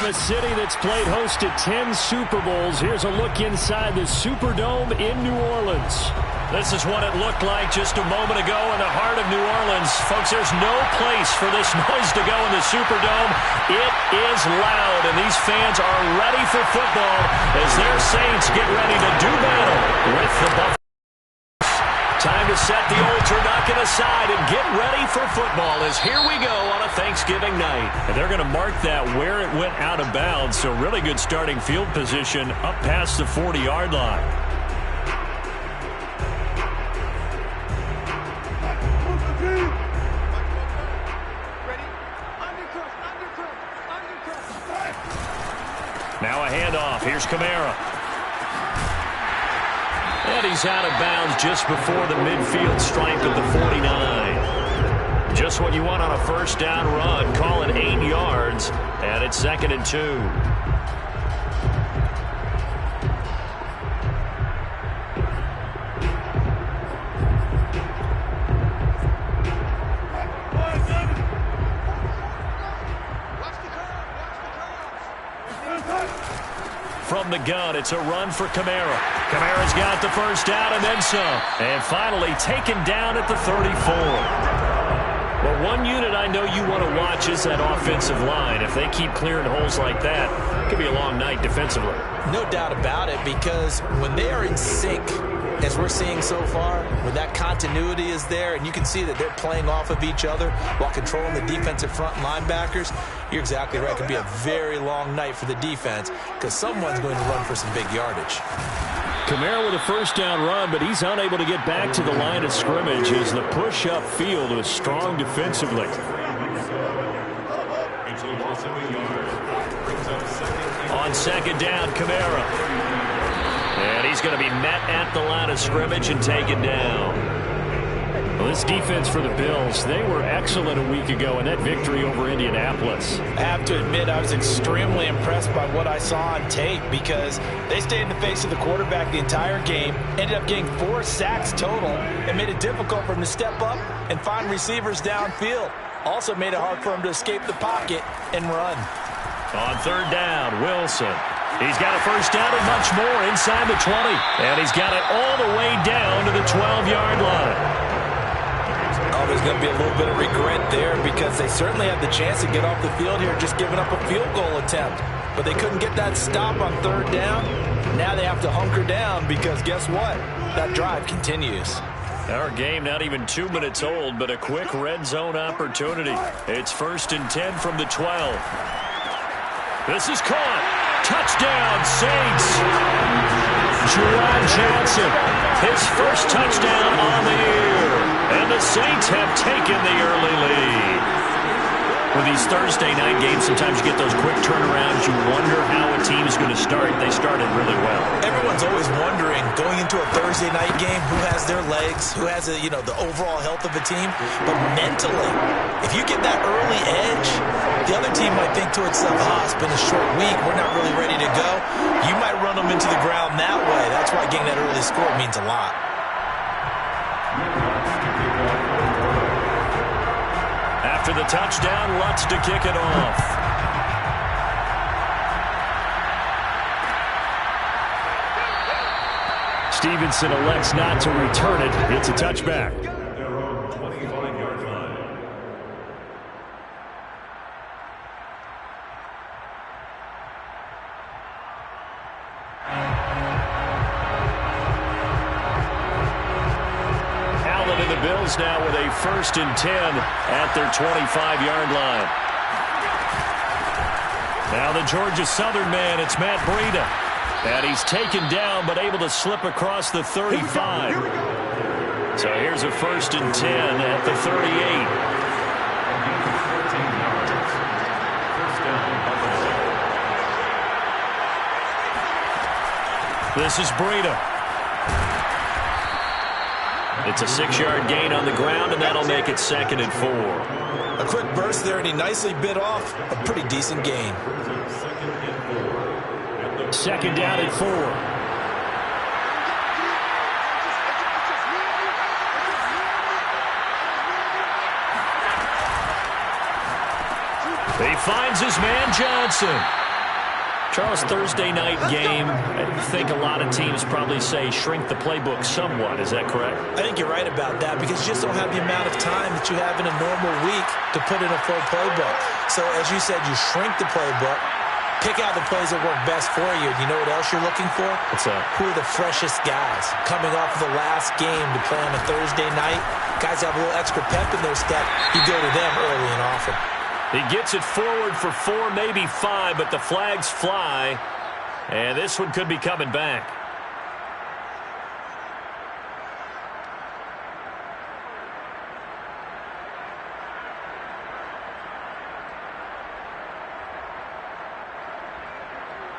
From a city that's played host to 10 Super Bowls, here's a look inside the Superdome in New Orleans. This is what it looked like just a moment ago in the heart of New Orleans. Folks, there's no place for this noise to go in the Superdome. It is loud, and these fans are ready for football as their Saints get ready to do battle with the Buffalo. Time to set the old turducken aside and get ready for football as here we go on a Thanksgiving night. And they're going to mark that where it went out of bounds, so really good starting field position up past the 40-yard line. Now a handoff. Here's Kamara. And he's out of bounds just before the midfield stripe at the 49. Just what you want on a first down run. Call it 8 yards, and it's 2nd and 2. From the gun, it's a run for Kamara. Kamara's got the first down and then some. And finally taken down at the 34. Well, one unit I know you want to watch is that offensive line. If they keep clearing holes like that, it could be a long night defensively. No doubt about it, because when they are in sync, as we're seeing so far, when that continuity is there and you can see that they're playing off of each other while controlling the defensive front linebackers, you're exactly right. It could be a very long night for the defense because someone's going to run for some big yardage. Kamara with a first down run, but he's unable to get back to the line of scrimmage as the push up field was strong defensively. On second down, Kamara. And he's going to be met at the line of scrimmage and taken down. Well, this defense for the Bills, they were excellent a week ago in that victory over Indianapolis. I have to admit, I was extremely impressed by what I saw on tape because they stayed in the face of the quarterback the entire game, ended up getting 4 sacks total, and made it difficult for him to step up and find receivers downfield. Also made it hard for him to escape the pocket and run. On third down, Wilson. He's got a first down and much more inside the 20. And he's got it all the way down to the 12-yard line. Oh, there's going to be a little bit of regret there because they certainly had the chance to get off the field here just giving up a field goal attempt. But they couldn't get that stop on third down. Now they have to hunker down because guess what? That drive continues. Our game not even 2 minutes old, but a quick red zone opportunity. It's 1st and 10 from the 12. This is caught. Touchdown, Saints. Juwan Johnson, his first touchdown on the year. And the Saints have taken the early lead. With these Thursday night games, sometimes you get those quick turnarounds. You wonder how a team is going to start. They started really well. Everyone's always wondering, going into a Thursday night game, who has their legs, who has the overall health of the team. But mentally, if you get that early edge, the other team might think to itself, it's been a short week, we're not really ready to go. You might run them into the ground that way. That's why getting that early score means a lot. After the touchdown, Lutz to kick it off. Stevenson elects not to return it. It's a touchback. Now with a 1st and 10 at their 25-yard line. Now the Georgia Southern man, it's Matt Breida. And he's taken down but able to slip across the 35. So here's a 1st and 10 at the 38. This is Breida. It's a 6-yard gain on the ground, and that'll make it 2nd and 4. A quick burst there, and he nicely bit off a pretty decent gain. 2nd down and 4. He finds his man Johnson. Charles, Thursday night game, I think a lot of teams probably say shrink the playbook somewhat. Is that correct? I think you're right about that because you just don't have the amount of time that you have in a normal week to put in a full playbook. So as you said, you shrink the playbook, pick out the plays that work best for you. And you know what else you're looking for? What's that? Who are the freshest guys coming off of the last game to play on a Thursday night? Guys have a little extra pep in their step. You go to them early and often. He gets it forward for 4, maybe 5, but the flags fly. And this one could be coming back.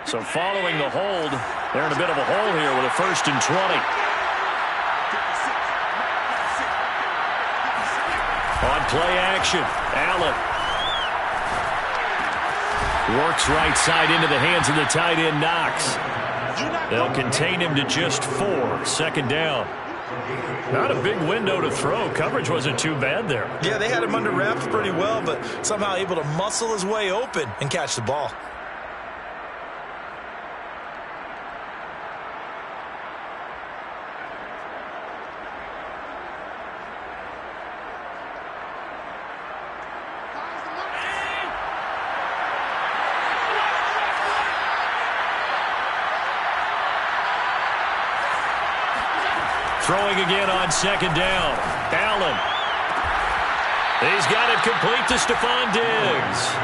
So following the hold, they're in a bit of a hole here with a 1st and 20. On play action, Allen. Works right side into the hands of the tight end, Knox. They'll contain him to just 4. 2nd down. Not a big window to throw. Coverage wasn't too bad there. Yeah, they had him under wraps pretty well, but somehow able to muscle his way open and catch the ball. Throwing again on 2nd down. Allen. He's got it complete to Stephon Diggs.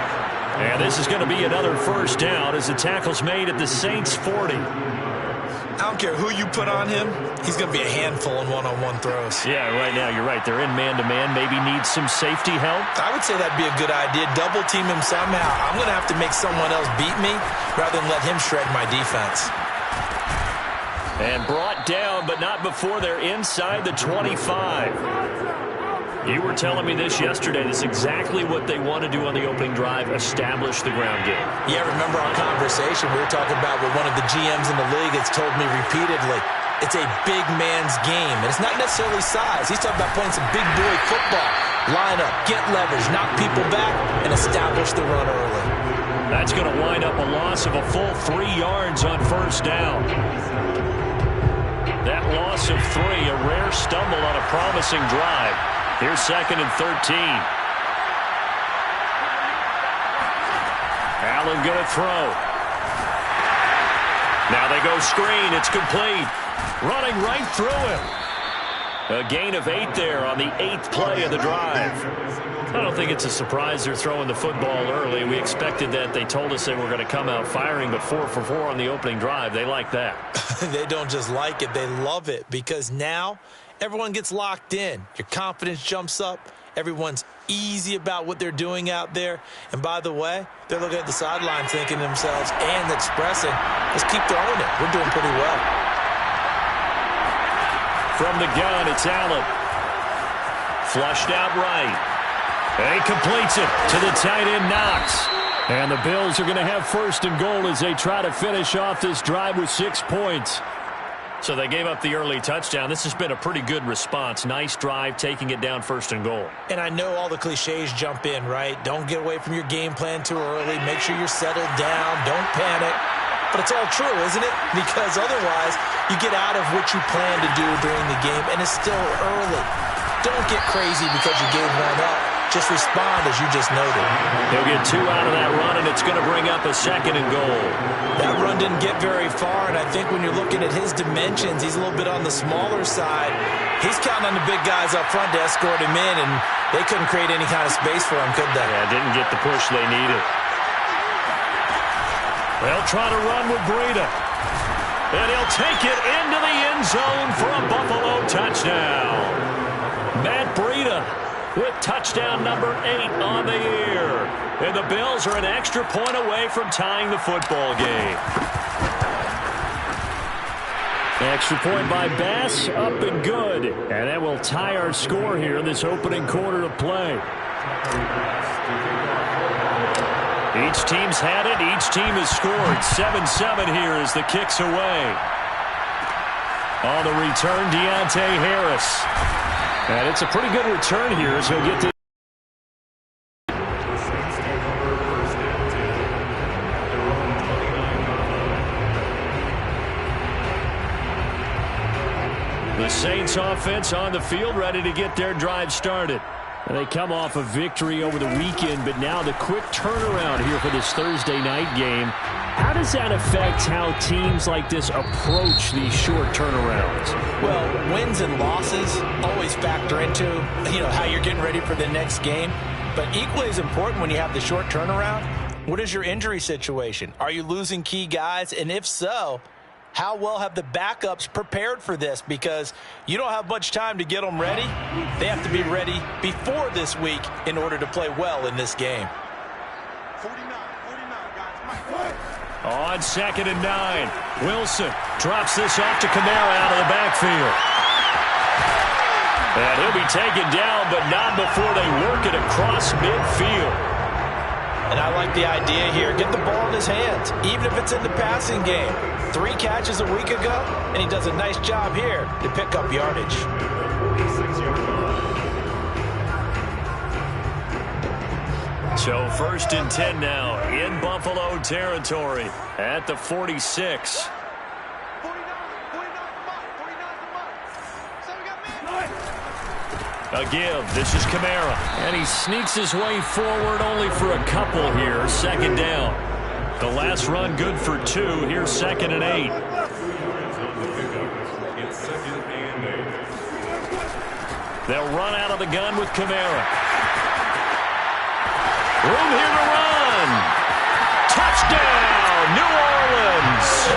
And this is going to be another 1st down as the tackle's made at the Saints 40. I don't care who you put on him. He's going to be a handful in one-on-one throws. Yeah, right now you're right. They're in man-to-man. Maybe need some safety help. I would say that'd be a good idea. Double team him somehow. I'm going to have to make someone else beat me rather than let him shred my defense. And brought down, but not before they're inside the 25. You were telling me this yesterday. This is exactly what they want to do on the opening drive, establish the ground game. Yeah, remember our conversation? We were talking about what one of the GMs in the league has told me repeatedly. It's a big man's game, and it's not necessarily size. He's talking about playing some big boy football. Line up, get leverage, knock people back, and establish the run early. That's going to wind up a loss of a full 3 yards on 1st down. That loss of 3, a rare stumble on a promising drive. Here's 2nd and 13. Allen going to throw. Now they go screen. It's complete. Running right through him. A gain of 8 there on the 8th play of the drive. I don't think it's a surprise they're throwing the football early. We expected that. They told us they were going to come out firing, but 4 for 4 on the opening drive. They like that. They don't just like it. They love it because now everyone gets locked in. Your confidence jumps up. Everyone's easy about what they're doing out there. And by the way, they're looking at the sidelines thinking to themselves and expressing, let's keep throwing it. We're doing pretty well. From the gun, it's Allen. Flushed out right. And he completes it to the tight end, Knox. And the Bills are going to have 1st and goal as they try to finish off this drive with 6 points. So they gave up the early touchdown. This has been a pretty good response. Nice drive, taking it down 1st and goal. And I know all the cliches jump in, right? Don't get away from your game plan too early. Make sure you're settled down. Don't panic. But it's all true, isn't it? Because otherwise, you get out of what you plan to do during the game, and it's still early. Don't get crazy because you gave one up. Just respond as you just noted. He'll get 2 out of that run, and it's going to bring up a 2nd and goal. That run didn't get very far, and I think when you're looking at his dimensions, he's a little bit on the smaller side. He's counting on the big guys up front to escort him in, and they couldn't create any kind of space for him, could they? Yeah, didn't get the push they needed. They'll try to run with Breida. And he'll take it into the end zone for a Buffalo touchdown. Matt Breida with touchdown number 8 on the year. And the Bills are an extra point away from tying the football game. Extra point by Bass, up and good. And that will tie our score here in this opening quarter of play. Each team's had it. Each team has scored. 7-7 here as the kick's away. On the return, Deontay Harris. And it's a pretty good return here as he'll get to The Saints offense on the field, ready to get their drive started. And they come off a victory over the weekend, but now the quick turnaround here for this Thursday night game. How does that affect how teams like this approach these short turnarounds? Well, wins and losses always factor into, how you're getting ready for the next game. But equally as important when you have the short turnaround, what is your injury situation? Are you losing key guys? And if so, how well have the backups prepared for this? Because you don't have much time to get them ready. They have to be ready before this week in order to play well in this game. 49, guys. On 2nd and 9, Wilson drops this off to Kamara out of the backfield. And he'll be taken down, but not before they work it across midfield. And I like the idea here. Get the ball in his hands, even if it's in the passing game. 3 catches a week ago, and he does a nice job here to pick up yardage. So 1st and 10 now in Buffalo territory at the 46. A give. This is Kamara. And he sneaks his way forward only for a couple here. 2nd down. The last run good for 2. Here's 2nd and 8. They'll run out of the gun with Kamara. Room here to run. Touchdown, New Orleans.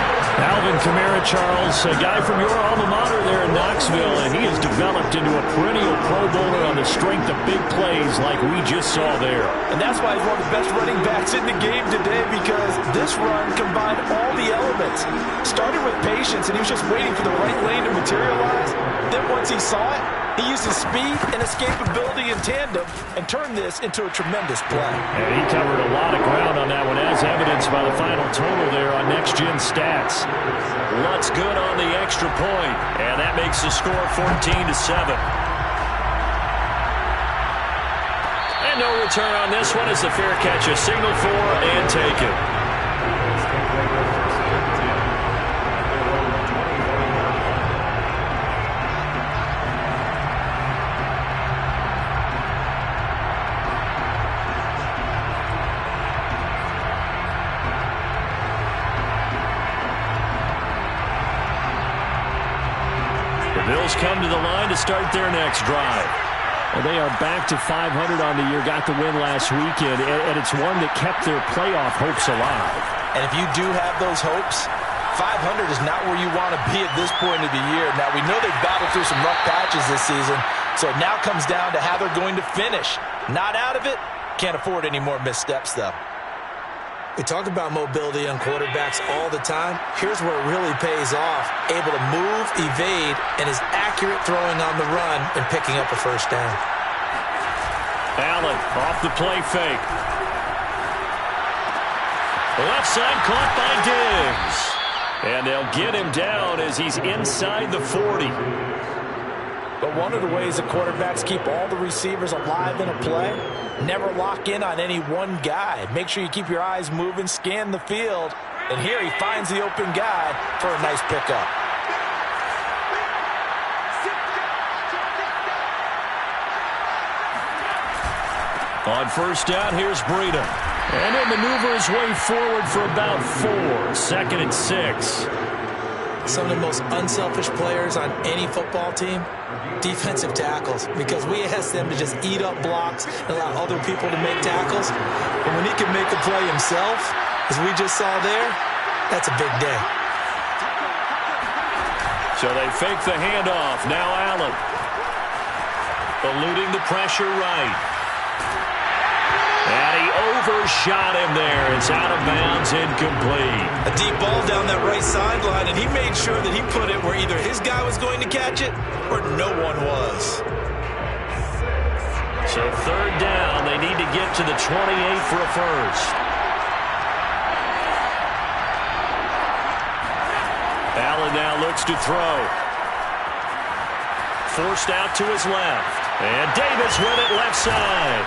Alvin Kamara, Charles, a guy from your alma mater there in Knoxville, and he has developed into a perennial Pro Bowler on the strength of big plays like we just saw there. And that's why he's one of the best running backs in the game today, because this run combined all the elements. Started with patience, and he was just waiting for the right lane to materialize. Then once he saw it, he used his speed and escapability in tandem and turned this into a tremendous play. And he covered a lot of ground on that one, as evidenced by the final total there on Next Gen Stats. Lutz good on the extra point, and that makes the score 14-7. And no return on this one as the fair catch a signal for and taken. Bills come to the line to start their next drive. Well, they are back to 500 on the year, got the win last weekend, and it's one that kept their playoff hopes alive. And if you do have those hopes, 500 is not where you want to be at this point of the year. Now, we know they've battled through some rough patches this season, so it now comes down to how they're going to finish. Not out of it, can't afford any more missteps, though. We talk about mobility on quarterbacks all the time. Here's where it really pays off. Able to move, evade, and is accurate throwing on the run and picking up a first down. Allen off the play fake. Left side caught by Diggs. And they'll get him down as he's inside the 40. But one of the ways the quarterbacks keep all the receivers alive in a play, never lock in on any one guy. Make sure you keep your eyes moving, scan the field. And here he finds the open guy for a nice pickup. On first down, here's Breida. And he'll maneuver his way forward for about 4. 2nd and 6. Some of the most unselfish players on any football team, defensive tackles, because we ask them to just eat up blocks and allow other people to make tackles. And when he can make a play himself, as we just saw there, that's a big day. So they fake the handoff. Now Allen. Eluding the pressure right. And he overshot him there. It's out of bounds, incomplete. A deep ball down that right sideline, and he made sure that he put it where either his guy was going to catch it or no one was. So 3rd down, they need to get to the 28 for a first. Allen now looks to throw. Forced out to his left. And Davis with it left side.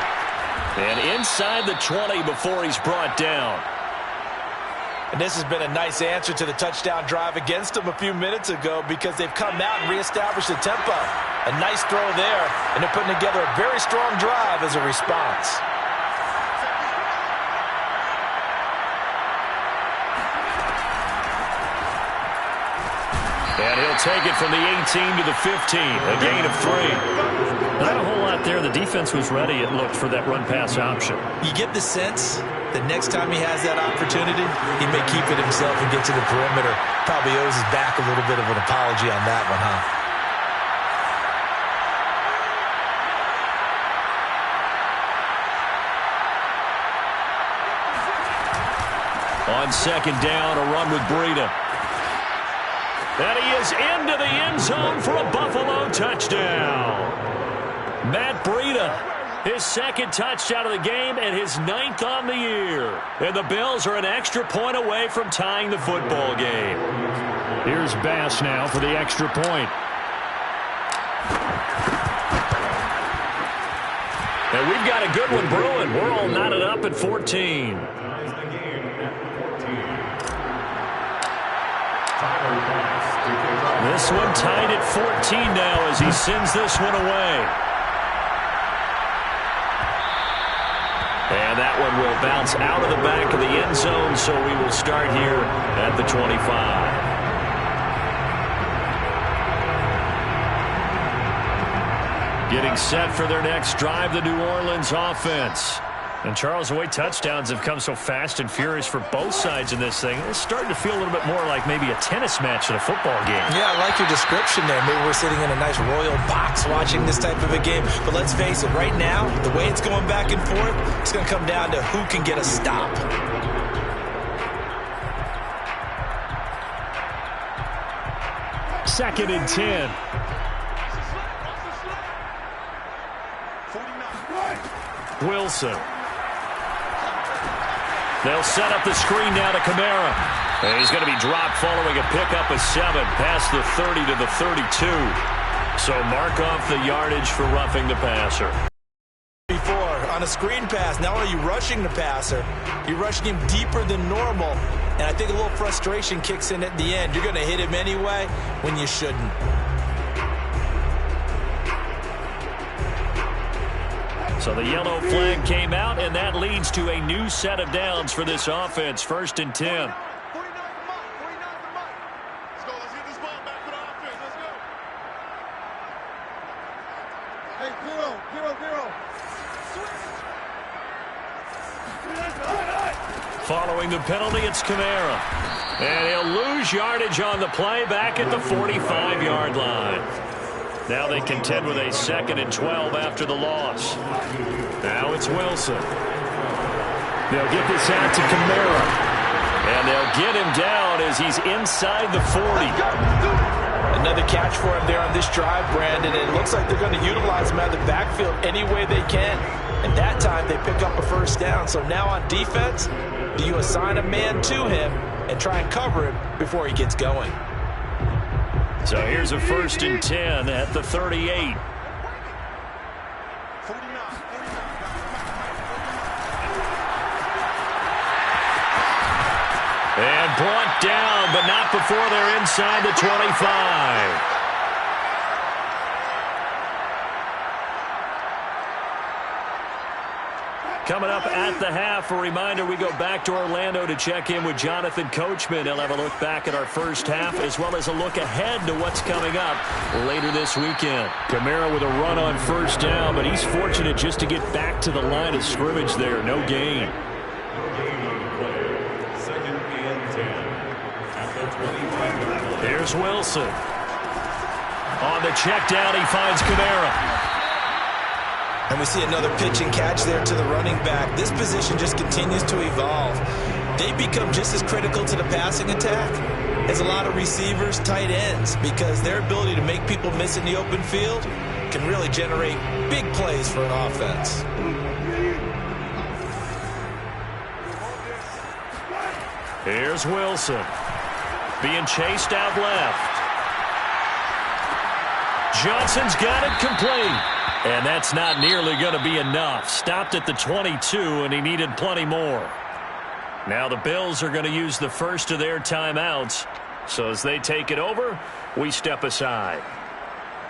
And inside the 20 before he's brought down. And this has been a nice answer to the touchdown drive against them a few minutes ago because they've come out and reestablished the tempo. A nice throw there, and they're putting together a very strong drive as a response. And he'll take it from the 18 to the 15, a gain of 3. Not a whole lot there. The defense was ready, it looked, for that run-pass option. You get the sense that next time he has that opportunity, he may keep it himself and get to the perimeter. Probably owes his back a little bit of an apology on that one, huh? On second down, a run with Breida. And he is into the end zone for a Buffalo touchdown. Matt Breida, his second touchdown of the game and his 9th on the year. And the Bills are an extra point away from tying the football game. Here's Bass now for the extra point. And we've got a good one brewing. We're all knotted up at 14. This one tied at 14 now as he sends this one away. And that one will bounce out of the back of the end zone, so we will start here at the 25. Getting set for their next drive, the New Orleans offense. And, Charles, the way touchdowns have come so fast and furious for both sides in this thing, it's starting to feel a little bit more like maybe a tennis match in a football game. Yeah, I like your description there. Maybe we're sitting in a nice royal box watching this type of a game. But let's face it, right now, the way it's going back and forth, it's going to come down to who can get a stop. Second and 10. Wilson. They'll set up the screen now to Kamara. And he's going to be dropped following a pickup of 7 past the 30 to the 32. So mark off the yardage for roughing the passer. Before, on a screen pass, not only are you rushing the passer, you're rushing him deeper than normal. And I think a little frustration kicks in at the end. You're going to hit him anyway when you shouldn't. So the yellow flag came out, and that leads to a new set of downs for this offense. 1st and 10. 49 for Mike. Let's go. Let's get this ball back to the offense. Let's go. Hey, zero. Following the penalty, it's Kamara. And he'll lose yardage on the play back at the 45-yard line. Now they contend with a 2nd and 12 after the loss. Now it's Wilson. They'll get this out to Kamara. And they'll get him down as he's inside the 40. Another catch for him there on this drive, Brandon. And it looks like they're going to utilize him out of the backfield any way they can. And that time they pick up a 1st down. So now on defense, do you assign a man to him and try and cover him before he gets going? So here's a 1st and 10 at the 38. And brought down, but not before they're inside the 25. Coming up at the half, a reminder, we go back to Orlando to check in with Jonathan Coachman. He'll have a look back at our first half as well as a look ahead to what's coming up later this weekend. Kamara with a run on 1st down, but he's fortunate just to get back to the line of scrimmage there. No gain. 2nd and 10. Here's Wilson. On the check down, he finds Kamara. And we see another pitch and catch there to the running back. This position just continues to evolve. They become just as critical to the passing attack as a lot of receivers, tight ends, because their ability to make people miss in the open field can really generate big plays for an offense. Here's Wilson. Being chased out left. Johnson's got it complete. And that's not nearly going to be enough. Stopped at the 22, and he needed plenty more. Now the Bills are going to use the first of their timeouts. So as they take it over, we step aside.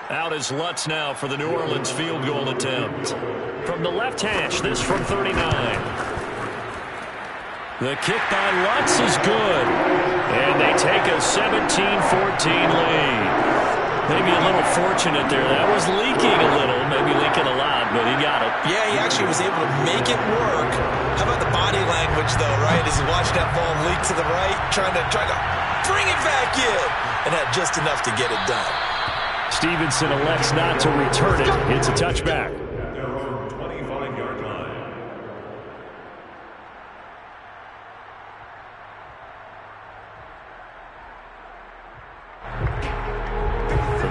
Out is Lutz now for the New Orleans field goal attempt. From the left hash, this from 39. The kick by Lutz is good. And they take a 17-14 lead. Maybe a little fortunate there. That was leaking a little, maybe leaking a lot, but he got it. Yeah, he actually was able to make it work. How about the body language, though, right? As he watched that ball leak to the right, trying to bring it back in, and had just enough to get it done. Stevenson elects not to return it. It's a touchback.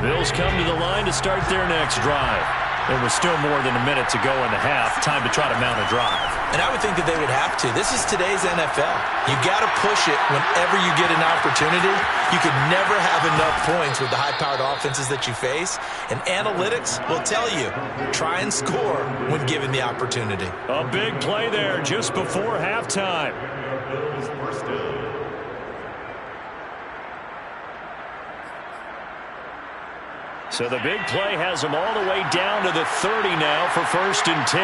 Bills come to the line to start their next drive. There was still more than a minute to go in the half. Time to try to mount a drive. And I would think that they would have to. This is today's NFL. You got to push it whenever you get an opportunity. You could never have enough points with the high-powered offenses that you face. And analytics will tell you, try and score when given the opportunity. A big play there just before halftime. So the big play has them all the way down to the 30 now for 1st and 10.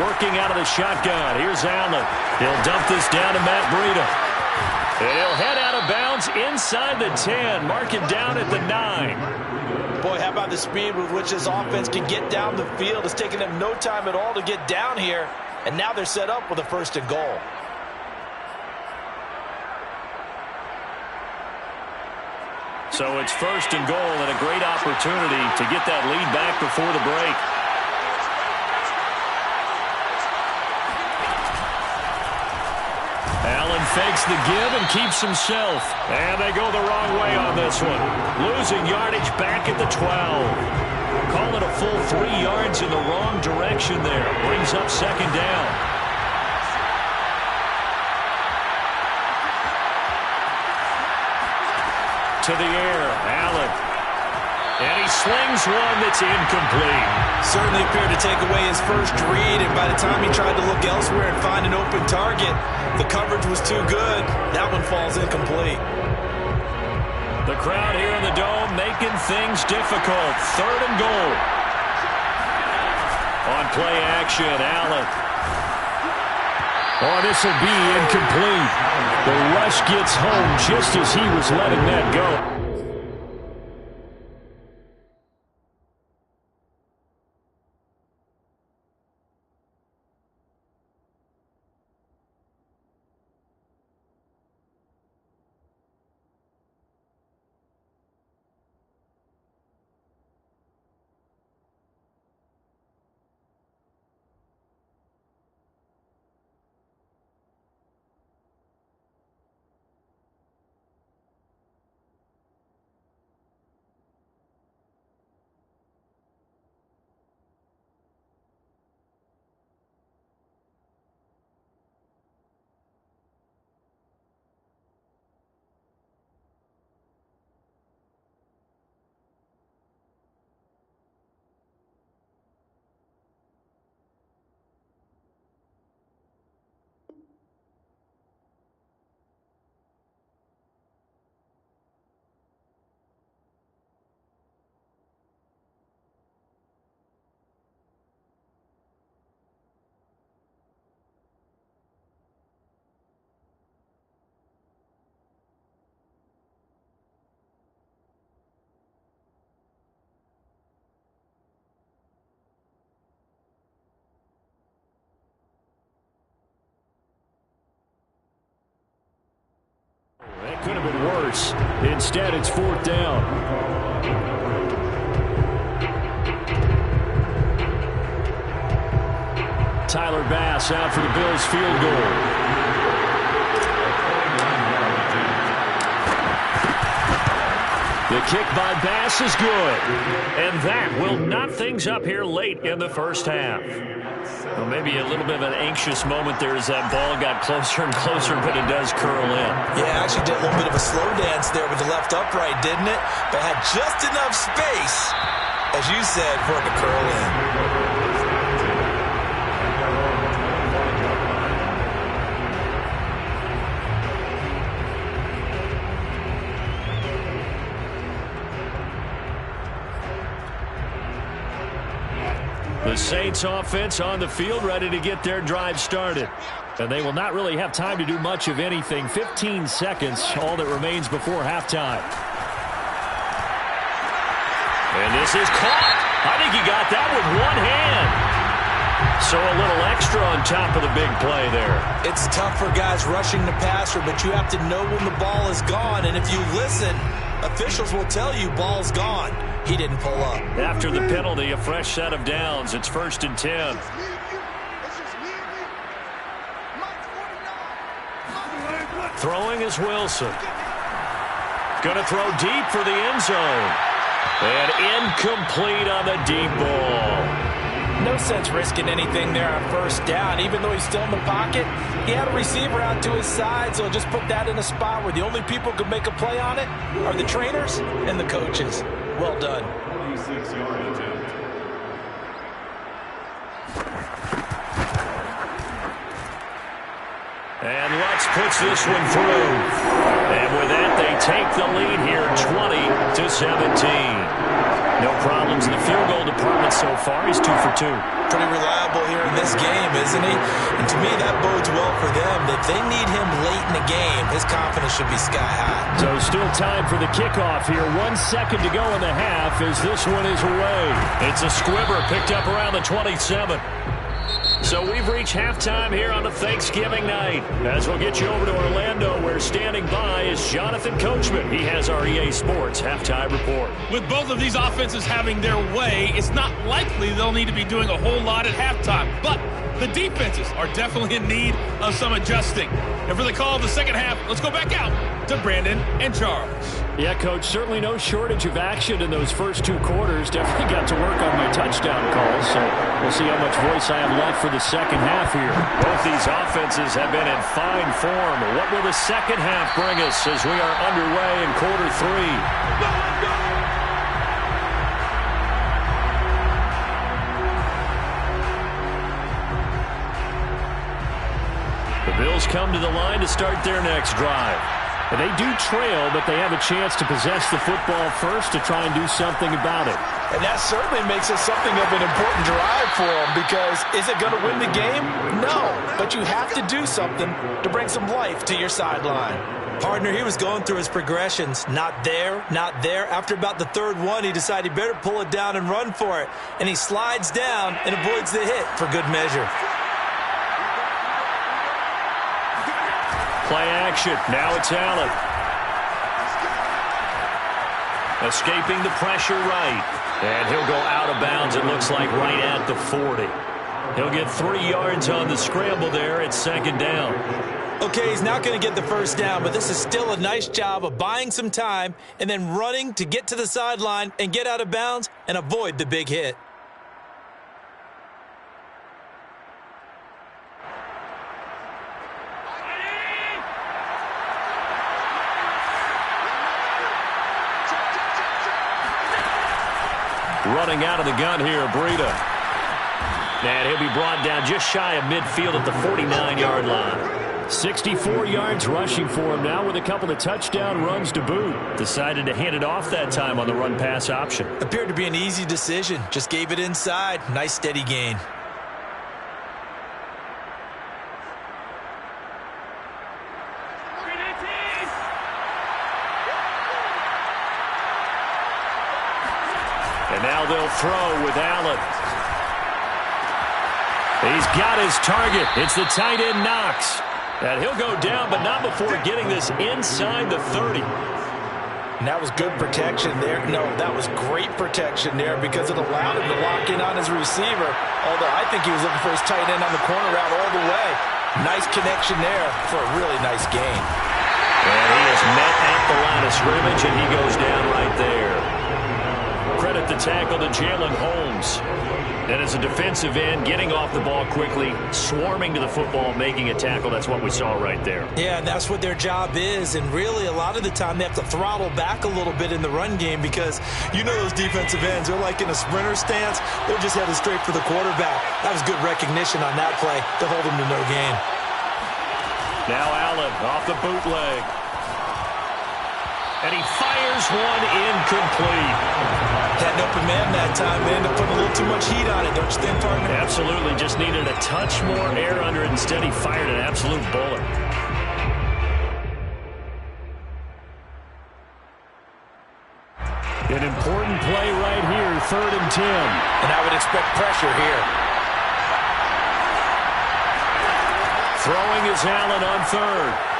Working out of the shotgun. Here's Allen. He'll dump this down to Matt Breida. And he'll head out of bounds inside the 10. Mark it down at the 9. Boy, how about the speed with which this offense can get down the field? It's taken them no time at all to get down here. And now they're set up with a 1st and goal. So it's 1st and goal and a great opportunity to get that lead back before the break. Allen fakes the give and keeps himself. And they go the wrong way on this one. Losing yardage back at the 12. Call it a full 3 yards in the wrong direction there. Brings up 2nd down. To the air, Allen. And he slings one that's incomplete. Certainly appeared to take away his first read, and by the time he tried to look elsewhere and find an open target, the coverage was too good. That one falls incomplete. The crowd here in the Dome making things difficult. 3rd and goal. On play action, Allen. Oh, this will be incomplete. The rush gets home just as he was letting that go. That could have been worse. Instead, it's 4th down. Tyler Bass out for the Bills field goal. The kick by Bass is good. And that will knot things up here late in the first half. Well, maybe a little bit of an anxious moment there as that ball got closer and closer, but it does curl in. Yeah, actually did a little bit of a slow dance there with the left upright, didn't it? But had just enough space as you said, for it to curl in. The Saints offense on the field, ready to get their drive started. And they will not really have time to do much of anything. 15 seconds, all that remains before halftime. And this is caught. I think he got that with one hand. So a little extra on top of the big play there. It's tough for guys rushing the passer, but you have to know when the ball is gone. And if you listen, officials will tell you ball's gone. He didn't pull up. After the penalty, a fresh set of downs. It's 1st and 10. Throwing is Wilson. Going to throw deep for the end zone. And incomplete on the deep ball. No sense risking anything there on 1st down. Even though he's still in the pocket, he had a receiver out to his side, so just put that in a spot where the only people who could make a play on it are the trainers and the coaches. Well done. And Lutz puts this one through. And with that, they take the lead here 20-17. No problems in the field goal department so far. He's 2 for 2. Pretty reliable here in this game, isn't he? And to me, that bodes well for them. If they need him late in the game, his confidence should be sky high. So still time for the kickoff here. 1 second to go in the half as this one is away. It's a squibber picked up around the 27. So we've reached halftime here on the Thanksgiving night. As we'll get you over to Orlando, where standing by is Jonathan Coachman. He has our EA Sports halftime report. With both of these offenses having their way, it's not likely they'll need to be doing a whole lot at halftime. But the defenses are definitely in need of some adjusting. And for the call of the second half, let's go back out to Brandon and Charles. Yeah, Coach, certainly no shortage of action in those first 2 quarters. Definitely got to work on my touchdown calls, so we'll see how much voice I have left for the second half here. Both these offenses have been in fine form. What will the second half bring us as we are underway in quarter 3? The Bills come to the line to start their next drive. And they do trail, but they have a chance to possess the football first to try and do something about it. And that certainly makes it something of an important drive for them, because is it going to win the game? No, but you have to do something to bring some life to your sideline. Partner, he was going through his progressions. Not there, not there. After about the 3rd one, he decided he better pull it down and run for it. And he slides down and avoids the hit for good measure. Play action. Now it's Allen. Escaping the pressure right. And he'll go out of bounds, it looks like, right at the 40. He'll get 3 yards on the scramble there at 2nd down. Okay, he's not going to get the 1st down, but this is still a nice job of buying some time and then running to get to the sideline and get out of bounds and avoid the big hit. Running out of the gun here, Breida. And he'll be brought down just shy of midfield at the 49-yard line. 64 yards rushing for him now with a couple of touchdown runs to boot. Decided to hand it off that time on the run-pass option. Appeared to be an easy decision. Just gave it inside. Nice steady gain. And now they'll throw with Allen. He's got his target. It's the tight end Knox. And he'll go down, but not before getting this inside the 30. And that was good protection there. No, that was great protection there, because it allowed him to lock in on his receiver. Although I think he was looking for his tight end on the corner route all the way. Nice connection there for a really nice gain. And he is met at the line of scrimmage, and he goes down right there. Credit the tackle to Jalen Holmes. And as a defensive end, getting off the ball quickly, swarming to the football, making a tackle, that's what we saw right there. Yeah, and that's what their job is. And really, a lot of the time, they have to throttle back a little bit in the run game because you know those defensive ends, they're like in a sprinter stance. They're just headed straight for the quarterback. That was good recognition on that play to hold him to no gain. Now Allen off the bootleg. And he fires one incomplete. Had an open man that time. They ended up putting a little too much heat on it, don't you think, partner? Absolutely. Just needed a touch more air under it. Instead, he fired an absolute bullet. An important play right here, 3rd and 10. And I would expect pressure here. Throwing is Allen on 3rd.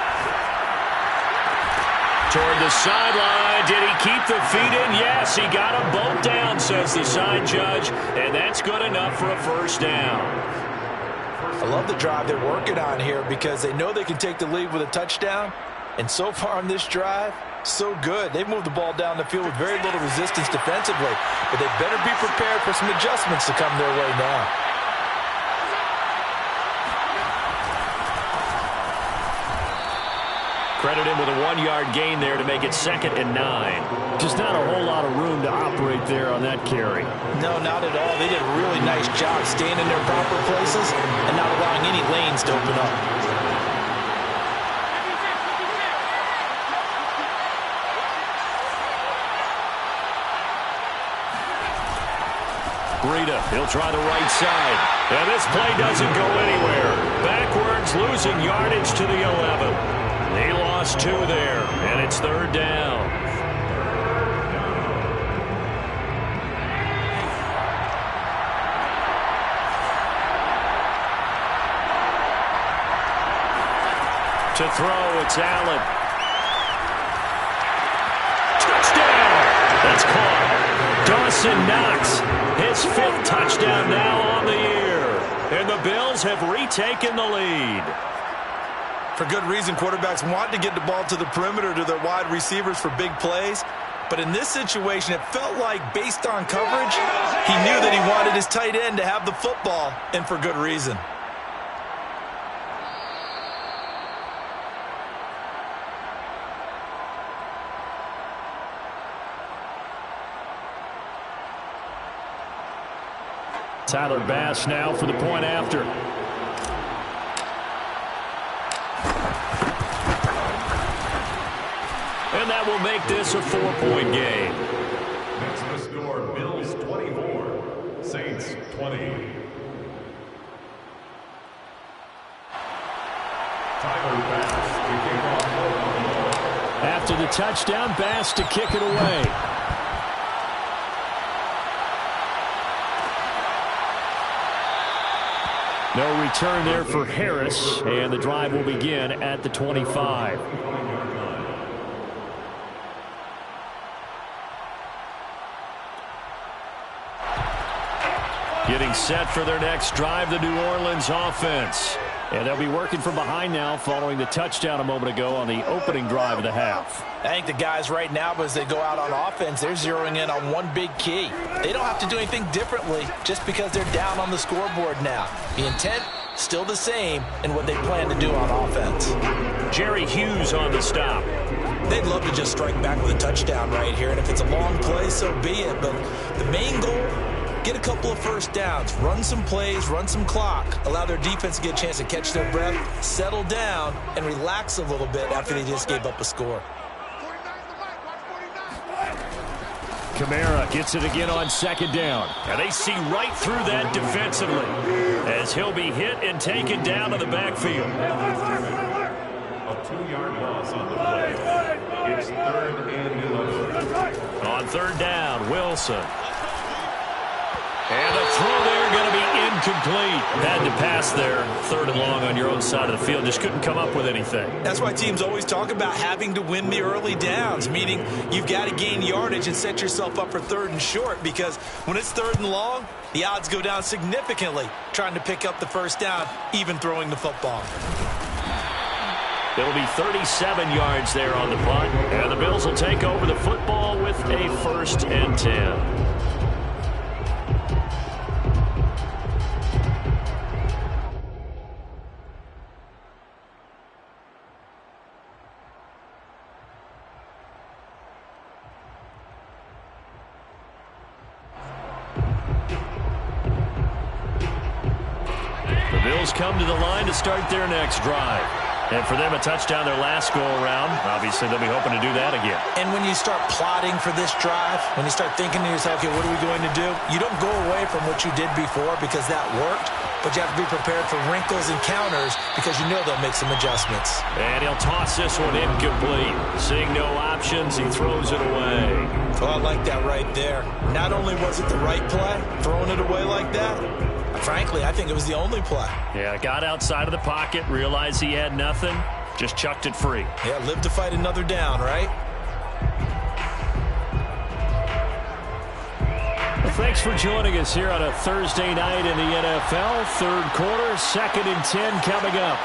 Toward the sideline. Did he keep the feet in? Yes, he got them both down, says the side judge. And that's good enough for a 1st down. I love the drive they're working on here because they know they can take the lead with a touchdown. And so far on this drive, so good. They've moved the ball down the field with very little resistance defensively. But they better be prepared for some adjustments to come their way now. Credit him with a 1-yard gain there to make it 2nd and 9. Just not a whole lot of room to operate there on that carry. No, not at all. They did a really nice job staying in their proper places and not allowing any lanes to open up. Breida, he'll try the right side. And this play doesn't go anywhere. Backwards, losing yardage to the 11. They lost 2 there, and it's 3rd down. To throw, it's Allen. Touchdown! That's caught. Dawson Knox, his 5th touchdown now on the year. And the Bills have retaken the lead. For good reason, quarterbacks want to get the ball to the perimeter to their wide receivers for big plays. But in this situation, it felt like, based on coverage, he knew that he wanted his tight end to have the football, and for good reason. Tyler Bass now for the point after. And that will make this a 4-point game. Next to score, Bills 24, Saints 20. Tyler Bass to kick off. After the touchdown, Bass to kick it away. No return there for Harris, and the drive will begin at the 25. Getting set for their next drive, the New Orleans offense. And they'll be working from behind now following the touchdown a moment ago on the opening drive of the half. I think the guys right now, as they go out on offense, they're zeroing in on one big key. They don't have to do anything differently just because they're down on the scoreboard now. The intent, still the same in what they plan to do on offense. Jerry Hughes on the stop. They'd love to just strike back with a touchdown right here, and if it's a long play, so be it. But the main goal, get a couple of 1st downs, run some plays, run some clock, allow their defense to get a chance to catch their breath, settle down, and relax a little bit after they just gave up a score. Kamara gets it again on 2nd down. And they see right through that defensively as he'll be hit and taken down to the backfield. A 2-yard loss on the play. It's 3rd and 11. On 3rd down, Wilson. And the throw there going to be incomplete. Had to pass there. 3rd and long on your own side of the field. Just couldn't come up with anything. That's why teams always talk about having to win the early downs, meaning you've got to gain yardage and set yourself up for 3rd and short, because when it's 3rd and long, the odds go down significantly trying to pick up the 1st down, even throwing the football. It'll be 37 yards there on the punt. And the Bills will take over the football with a 1st and 10. Cowboys come to the line to start their next drive. And for them, a touchdown their last go-around. Obviously, they'll be hoping to do that again. And when you start plotting for this drive, when you start thinking to yourself, okay, what are we going to do? You don't go away from what you did before because that worked, but you have to be prepared for wrinkles and counters because you know they'll make some adjustments. And he'll toss this one incomplete. Seeing no options, he throws it away. Oh, I like that right there. Not only was it the right play, throwing it away like that, frankly, I think it was the only play. Yeah, got outside of the pocket, realized he had nothing, just chucked it free. Yeah, live to fight another down, right? Well, thanks for joining us here on a Thursday night in the NFL. Third quarter, 2nd and 10 coming up.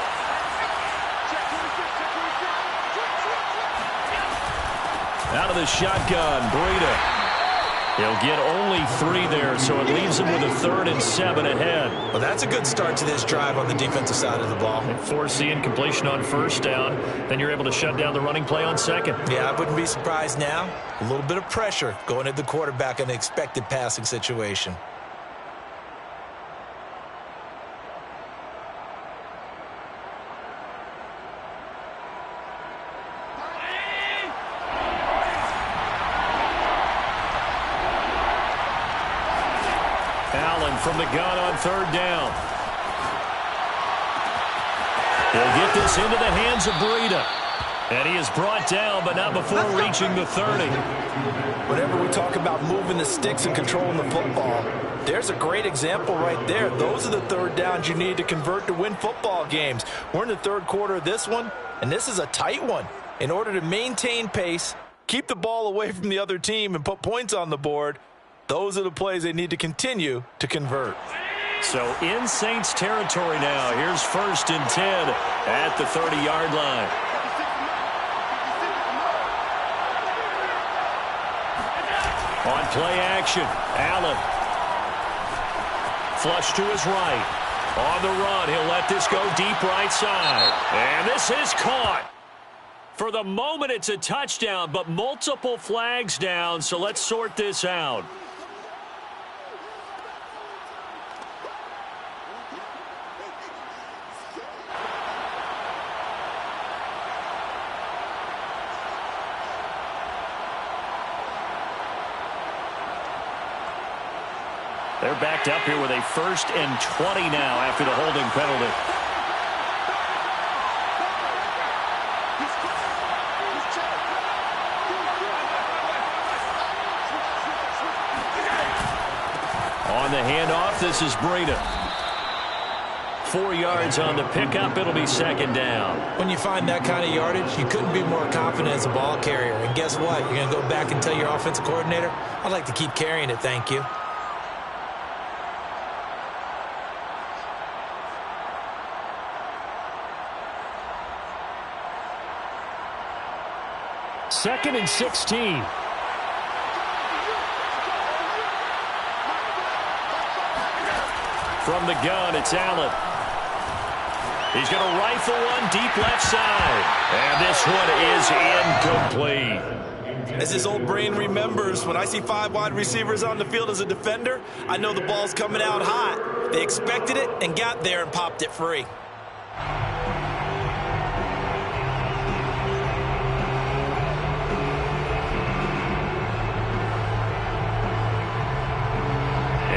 Out of the shotgun, Breida. He'll get only 3 there, so it leaves him with a 3rd and 7 ahead. Well, that's a good start to this drive on the defensive side of the ball. And force the incompletion on 1st down. Then you're able to shut down the running play on 2nd. Yeah, I wouldn't be surprised now. A little bit of pressure going at the quarterback in an expected passing situation. Allen from the gun on 3rd down. He'll get this into the hands of Breida. And he is brought down, but not before reaching the 30. Whenever we talk about moving the sticks and controlling the football, there's a great example right there. Those are the 3rd downs you need to convert to win football games. We're in the 3rd quarter of this one, and this is a tight one. In order to maintain pace, keep the ball away from the other team, and put points on the board, those are the plays they need to continue to convert. So in Saints territory now. Here's 1st and 10 at the 30-yard line. On play action, Allen. Flush to his right. On the run, he'll let this go deep right side. And this is caught. For the moment, it's a touchdown, but multiple flags down, so let's sort this out. They're backed up here with a 1st and 20 now after the holding penalty. On the handoff, this is Breida. 4 yards on the pickup. It'll be 2nd down. When you find that kind of yardage, you couldn't be more confident as a ball carrier. And guess what? You're going to go back and tell your offensive coordinator, I'd like to keep carrying it, thank you. Second and 16. From the gun, it's Allen. He's going to rifle one deep left side. And this one is incomplete. As his old brain remembers, when I see 5 wide receivers on the field as a defender, I know the ball's coming out hot. They expected it and got there and popped it free.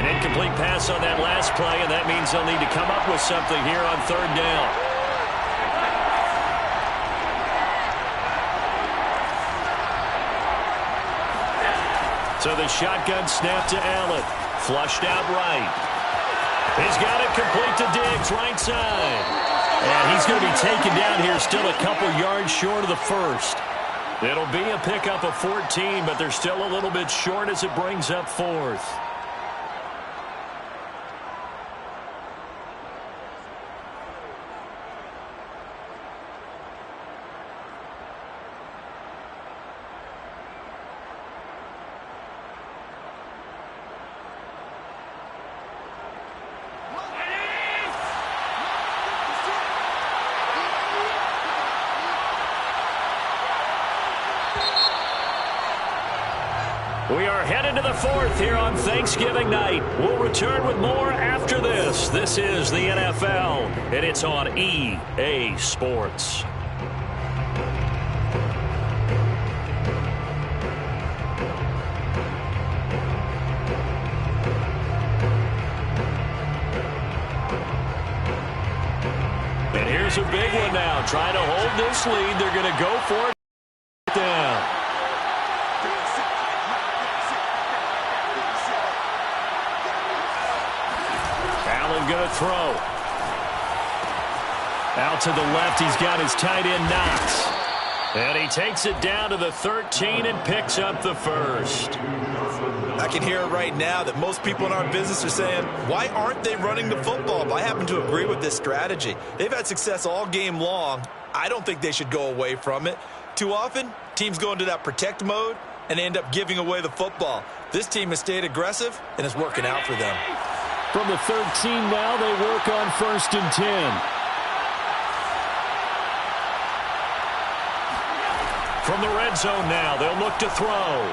Incomplete pass on that last play, and that means they'll need to come up with something here on 3rd down. So the shotgun snap to Allen. Flushed out right. He's got it complete to Diggs, right side. And he's going to be taken down here, still a couple yards short of the 1st. It'll be a pickup of 14, but they're still a little bit short as it brings up 4th. We are headed to the 4th here on Thanksgiving night. We'll return with more after this. Saints. This is the NFL, and it's on EA Sports. And here's a big one now. Trying to hold this lead. They're going to go for it. Down. Allen going to throw. Out to the left. He's got his tight end Knox. And he takes it down to the 13 and picks up the first. I can hear it right now that most people in our business are saying, why aren't they running the football? But I happen to agree with this strategy. They've had success all game long. I don't think they should go away from it. Too often, teams go into that protect mode and end up giving away the football. This team has stayed aggressive, and it's working out for them. From the 13 now, they work on 1st and 10. From the red zone now, they'll look to throw.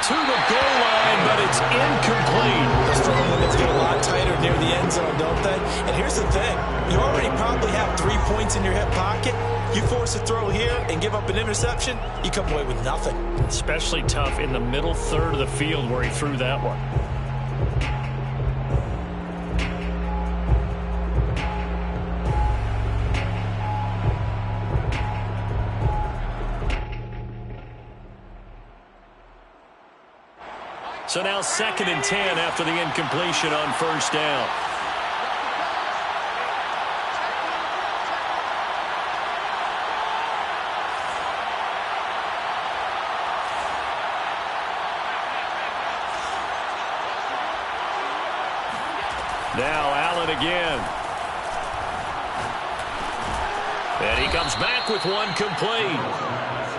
To the goal line, but it's incomplete. Those throwing limits get a lot tighter near the end zone, don't they? And here's the thing. You already probably have 3 points in your hip pocket. You force a throw here and give up an interception, you come away with nothing. Especially tough in the middle third of the field where he threw that one. So now 2nd and 10 after the incompletion on 1st down. Now Allen again. And he comes back with one complete.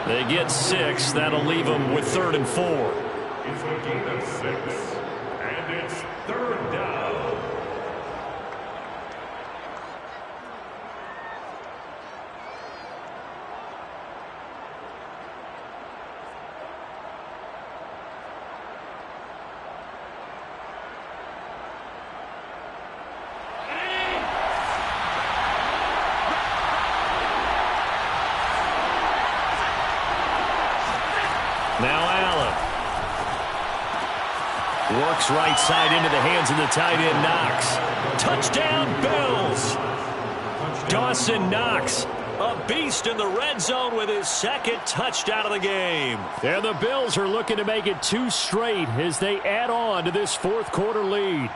They get 6. That'll leave them with 3rd and 4. It's a gain of 6, and it's 3rd down. Now Allen. Works right side into the hands of the tight end Knox. Touchdown Bills. Dawson Knox, a beast in the red zone with his 2nd touchdown of the game. And the Bills are looking to make it 2 straight as they add on to this 4th quarter lead.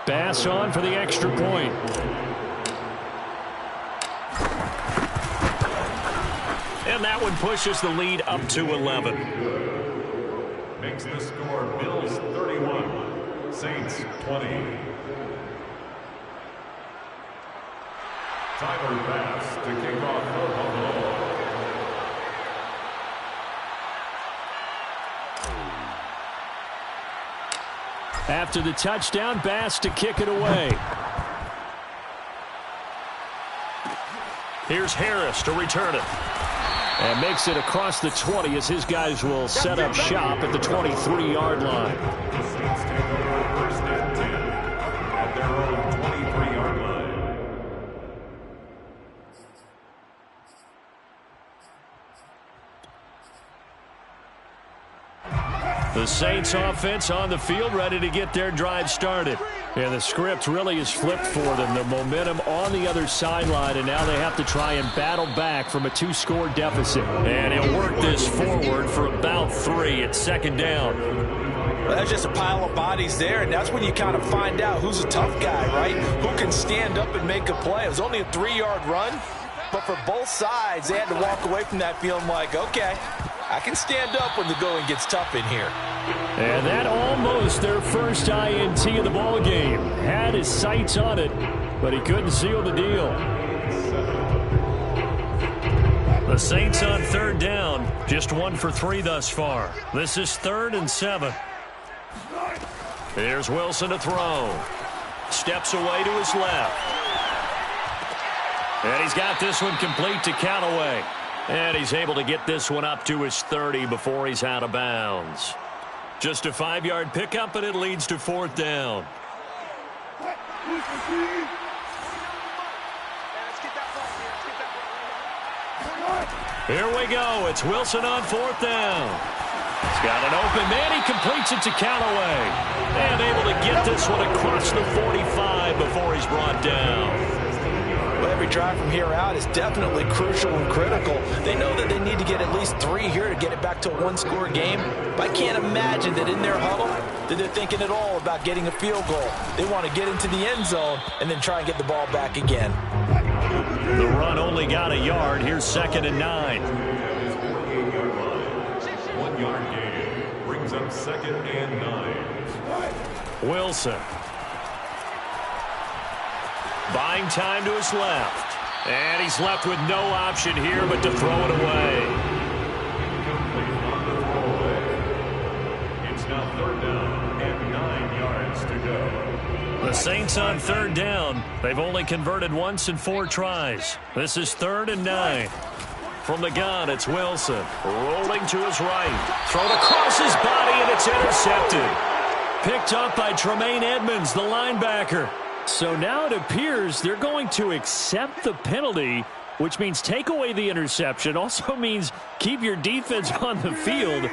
Bass on for the extra point. And that one pushes the lead up to 11. Makes the score Bills 31, Saints 20. Tyler Bass to kick off the ball. After the touchdown, Bass to kick it away. Here's Harris to return it. And makes it across the 20 as his guys will set up shop at the 23-yard line. The Saints take over 1st and 10 at their own 23-yard line. The Saints offense on the field ready to get their drive started. And the script really is flipped for them. The momentum on the other sideline, and now they have to try and battle back from a 2-score deficit. And he'll work this forward for about 3 at 2nd down. Well, that's just a pile of bodies there, and that's when you kind of find out who's a tough guy, right? Who can stand up and make a play. It was only a 3-yard run, but for both sides, they had to walk away from that feeling like, okay, I can stand up when the going gets tough in here. And that almost their first INT of the ball game. Had his sights on it, but he couldn't seal the deal. The Saints on 3rd down, just 1 for 3 thus far. This is 3rd and 7. Here's Wilson to throw. Steps away to his left. And he's got this one complete to Callaway. And he's able to get this one up to his 30 before he's out of bounds. Just a 5-yard pickup, and it leads to 4th down. Here we go. It's Wilson on 4th down. He's got an open man. He completes it to Callaway. And able to get this one across the 45 before he's brought down. Well, every drive from here out is definitely crucial and critical. They know that they need to get at least 3 here to get it back to a one-score game. But I can't imagine that in their huddle that they're thinking at all about getting a field goal. They want to get into the end zone and then try and get the ball back again. The run only got a yard. Here's 2nd and 9. 1-yard gain brings up 2nd and 9. Wilson. Buying time to his left. And he's left with no option here but to throw it away. It's now 3rd down and 9 yards to go. The Saints on 3rd down. They've only converted once in 4 tries. This is 3rd and 9. From the gun, it's Wilson. Rolling to his right. Thrown across his body, and it's intercepted. Picked up by Tremaine Edmonds, the linebacker. So now it appears they're going to accept the penalty, which means take away the interception. Also means keep your defense on the field.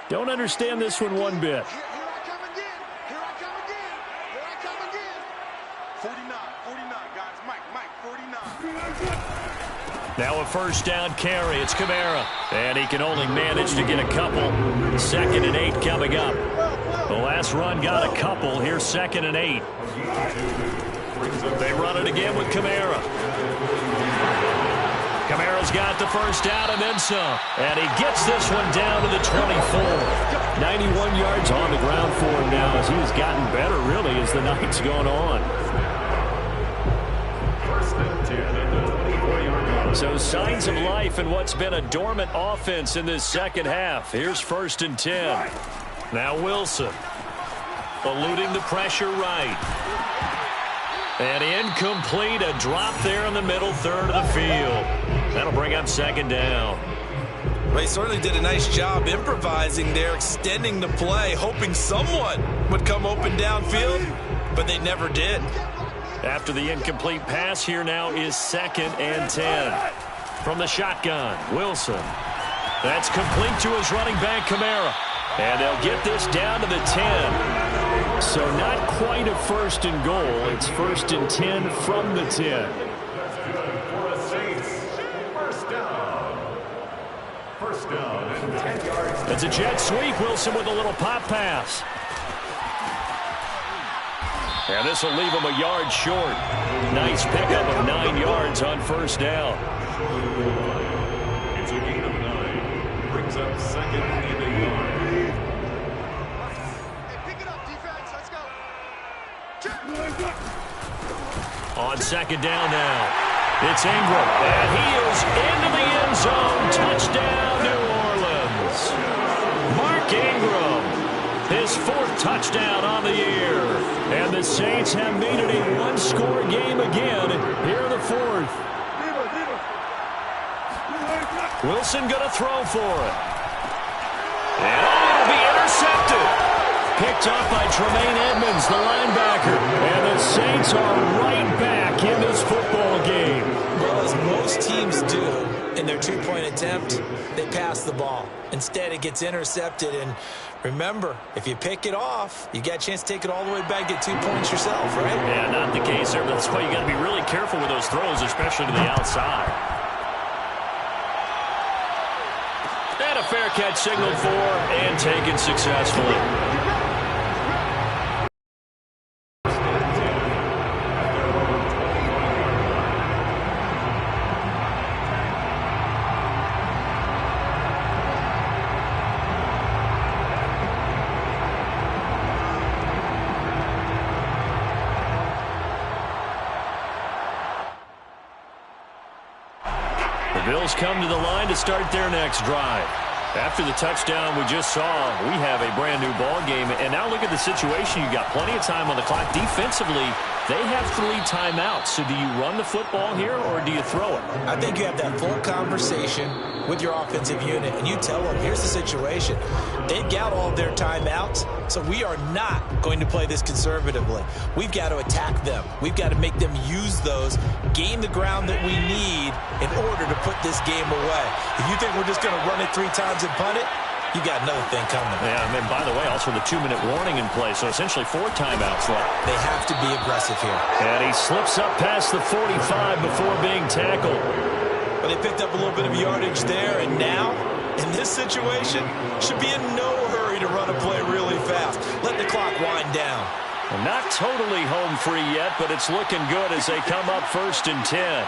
Don't understand this one bit. Here I come again. Here I come again. Here I come again. 49, guys. Mike, 49. Now a 1st down carry. It's Kamara. And he can only manage to get a couple. 2nd and 8 coming up. The last run got a couple. Here's 2nd and 8. They run it again with Kamara. Kamara's got the 1st down and then some. And he gets this one down to the 24. 91 yards on the ground for him now as he's gotten better, really, as the night's gone on. 1st and 10 at the 24-yard line. So signs of life in what's been a dormant offense in this second half. Here's 1st and 10. Now Wilson. Eluding the pressure right. And incomplete, a drop there in the middle third of the field. That'll bring up 2nd down. Well, he certainly did a nice job improvising there, extending the play, hoping someone would come open downfield, but they never did. After the incomplete pass, here now is 2nd and 10. From the shotgun, Wilson. That's complete to his running back, Kamara. And they'll get this down to the 10. So not quite a 1st and goal. It's 1st and 10 from the 10. That's good for the Saints. 1st down. 1st down and 10 yards. It's a jet sweep. Wilson with a little pop pass. And this will leave him a yard short. Nice pickup of 9 yards on 1st down. It's a gain of 9. Brings up 2nd and a yard. On 2nd down now, it's Ingram, and he is into the end zone. Touchdown, New Orleans. Mark Ingram, his 4th touchdown on the year. And the Saints have made it a one-score game again here in the 4th. Wilson going to throw for it. And it'll be intercepted. Picked up by Tremaine Edmonds, the linebacker. And the Saints are right back in this football game. Well, as most teams do in their 2-point attempt, they pass the ball. Instead, it gets intercepted. And remember, if you pick it off, you got a chance to take it all the way back, get 2 points yourself, right? Yeah, not the case there. But that's why you got to be really careful with those throws, especially to the outside. And a fair catch signaled for and taken successfully. The Bills come to the line to start their next drive. After the touchdown we just saw, we have a brand new ball game. And now look at the situation. You've got plenty of time on the clock. Defensively, They have 3 timeouts. So do you run the football here or do you throw it? I think you have that full conversation with your offensive unit, and you tell them, here's the situation. They've got all of their timeouts, so we are not going to play this conservatively. We've got to attack them. We've got to make them use those, gain the ground that we need in order to put this game away. If you think we're just going to run it 3 times and punt it, you got another thing coming. Yeah, and by the way, also the 2-minute warning in play, so essentially 4 timeouts left. They have to be aggressive here. And he slips up past the 45 before being tackled. But they picked up a little bit of yardage there, and now, in this situation, should be in no hurry to run a play really fast. Let the clock wind down. Well, not totally home free yet, but it's looking good as they come up 1st and 10.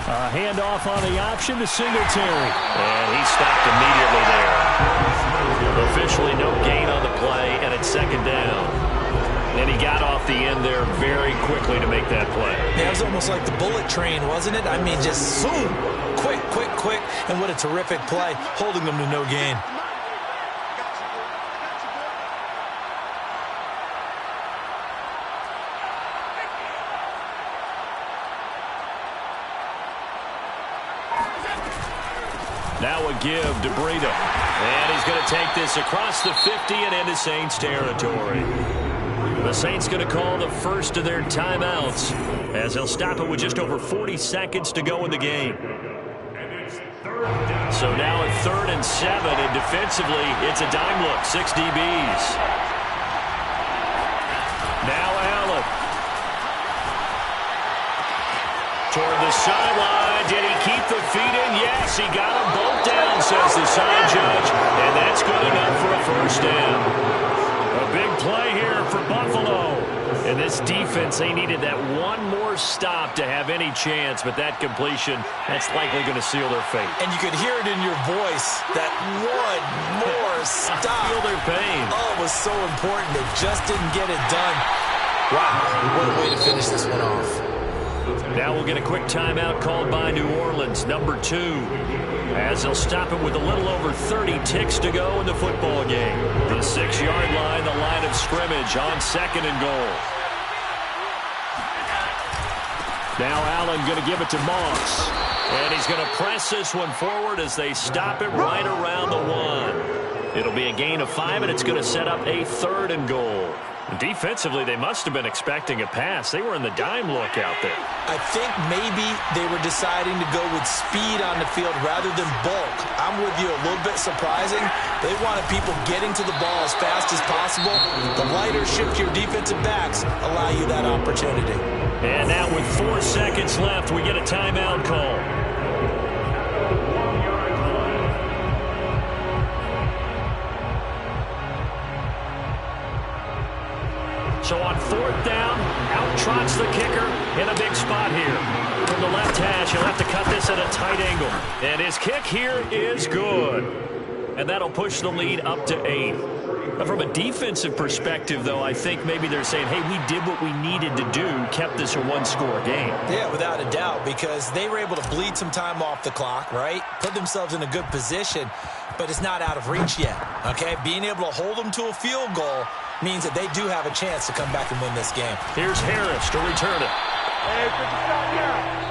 A handoff on the option to Singletary. And he stopped immediately there. Officially no gain on the play, and it's 2nd down. And he got off the end there very quickly to make that play. Yeah, it was almost like the bullet train, wasn't it? I mean, just zoom. Quick, quick, quick. And what a terrific play, holding them to no gain. Now a give to Breida. And he's going to take this across the 50 and into Saints territory. The Saints going to call the first of their timeouts as they'll stop it with just over 40 seconds to go in the game. So now at 3rd and 7, and defensively, it's a dime look, 6 DBs. Now Allen. Toward the sideline. Did he keep the feet in? Yes, he got them both down, says the side judge. And that's good enough for a 1st down. A big play here for Buffalo. And this defense, they needed that one more stop to have any chance. But that completion, that's likely going to seal their fate. And you could hear it in your voice, that one more stop. I feel their pain. Oh, it was so important. They just didn't get it done. Wow, what a way to finish this one off. Now we'll get a quick timeout called by New Orleans, number 2, as they'll stop it with a little over 30 ticks to go in the football game. The 6-yard line, the line of scrimmage on 2nd and goal. Now Allen going to give it to Moss. And he's going to press this one forward as they stop it right around the 1. It'll be a gain of 5, and it's going to set up a 3rd and goal. Defensively, they must have been expecting a pass. They were in the dime look out there. I think maybe they were deciding to go with speed on the field rather than bulk. I'm with you, a little bit surprising. They wanted people getting to the ball as fast as possible. The lighter shift your defensive backs allow you that opportunity. And now with 4 seconds left, we get a timeout call. So on 4th down, out trots the kicker in a big spot here. From the left hash, he'll have to cut this at a tight angle. And his kick here is good. And that'll push the lead up to 8. But from a defensive perspective, though, I think maybe they're saying, hey, we did what we needed to do, kept this a 1-score game. Yeah, without a doubt, because they were able to bleed some time off the clock, right? Put themselves in a good position, but it's not out of reach yet, okay? Being able to hold them to a field goal means that they do have a chance to come back and win this game. Here's Harris to return it. Hey, 50 shot, yeah.